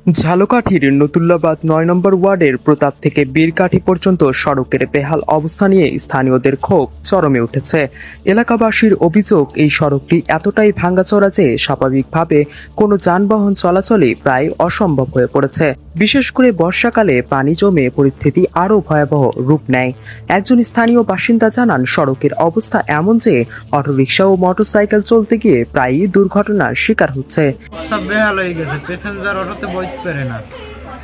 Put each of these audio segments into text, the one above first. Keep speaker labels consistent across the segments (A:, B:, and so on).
A: ঝালকাঠির নতুল্লাবাদ ৯ নম্বর ওয়ার্ডের প্রতাপ থেকে বীরকাঠি পর্যন্ত সড়কের বেহাল অবস্থা নিয়ে স্থানীয়দের ক্ষোভ চরমে উঠেছে। এলাকাবাসীর অভিযোগ, এই সড়কটি এতটাই ভাঙাচোরা যে স্বাভাবিকভাবে কোনো যানবাহন চলাচলই প্রায় অসম্ভব হয়ে পড়েছে। বিশেষ করে বর্ষাকালে পানি জমে পরিস্থিতি আরও ভয়াবহ রূপ নেয়। একজন স্থানীয় বাসিন্দা জানান, সড়কের অবস্থা এমন যে অটোরিকশা ও মোটরসাইকেল চলতে গিয়ে প্রায়ই দুর্ঘটনার শিকার হচ্ছে।
B: বেহাল হয়ে গেছে, প্যাসেঞ্জার অটোতে বইতে পারে না।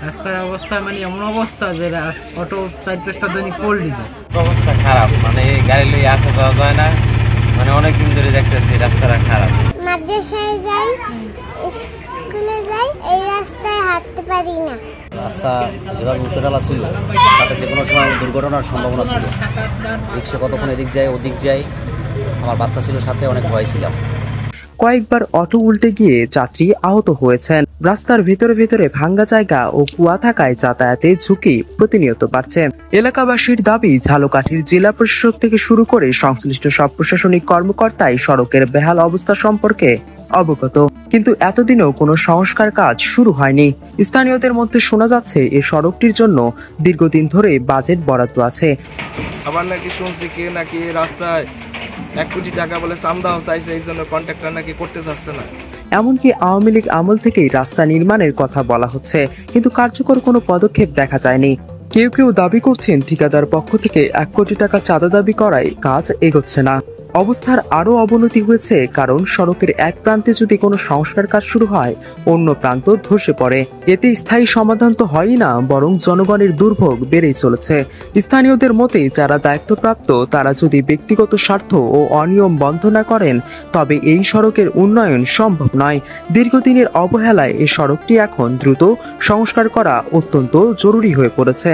B: রাস্তার অবস্থা এমন অবস্থা যে অটো ৪-৫টা দৈনিক পল্লি যায়।
C: অবস্থা খারাপ, গাড়ি লইয়ে আসা যাওয়া যায় না। অনেকদিন ধরে দেখতেছি রাস্তাটা খারাপ।
D: মাদ্রাসায় যাই, স্কুলে যাই, এই রাস্তায় হাঁটতে পারি না।
E: রাস্তা যেভাবে উঁচুডালা ছিল তাতে যে কোনো সময় দুর্ঘটনার সম্ভাবনা ছিল। রিক্সা কতক্ষণ এদিক যায় ওদিক যায়, আমার বাচ্চা ছিল সাথে, অনেক ভয় ছিলাম।
A: কয়েকবার অটো উল্টে গিয়ে যাত্রী আহত হয়েছেন। রাস্তার ভিতরে ভিতরে ভাঙ্গা জায়গা ও কুয়া থাকায় যাতায়াতের ঝুঁকি প্রতিনিয়ত বাড়ছে। এলাকাবাসীর দাবি, ঝালকাঠির জেলা প্রশাসক থেকে শুরু করে সংশ্লিষ্ট সব প্রশাসনিক কর্মকর্তাই সড়কের বেহাল অবস্থা সম্পর্কে অবগত, কিন্তু এতদিনেও কোনো সংস্কার কাজ শুরু হয়নি। স্থানীয়দের মধ্যে শোনা যাচ্ছে, এই সড়কটির জন্য দীর্ঘদিন ধরে বাজেট বরাদ্দ আছে।
F: আবার নাকি শুনছি কেউ নাকি রাস্তায় ১ কোটি টাকা বলে চান্দাও চাইছে, এই জন্য কন্ট্রাক্টর নাকি করতে চাচ্ছে না।
A: এমনকি আওয়ামী লীগ আমল থেকেই রাস্তা নির্মাণের কথা বলা হচ্ছে, কিন্তু কার্যকর কোনো পদক্ষেপ দেখা যায়নি। কেউ কেউ দাবি করছেন, ঠিকাদার পক্ষ থেকে ১ কোটি টাকা চাঁদা দাবি করায় কাজ এগোচ্ছে না। অবস্থার আরও অবনতি হয়েছে, কারণ সড়কের এক প্রান্তে যদি কোনো সংস্কার কাজ শুরু হয়, অন্য প্রান্ত ধসে পড়ে। এতে স্থায়ী সমাধান তো হয়ই না, বরং জনগণের দুর্ভোগ বেড়েই চলেছে। স্থানীয়দের মতে, যারা দায়িত্বপ্রাপ্ত তারা যদি ব্যক্তিগত স্বার্থ ও অনিয়ম বন্ধ না করেন, তবে এই সড়কের উন্নয়ন সম্ভব নয়। দীর্ঘদিনের অবহেলায় এই সড়কটি এখন দ্রুত সংস্কার করা অত্যন্ত জরুরি হয়ে পড়েছে।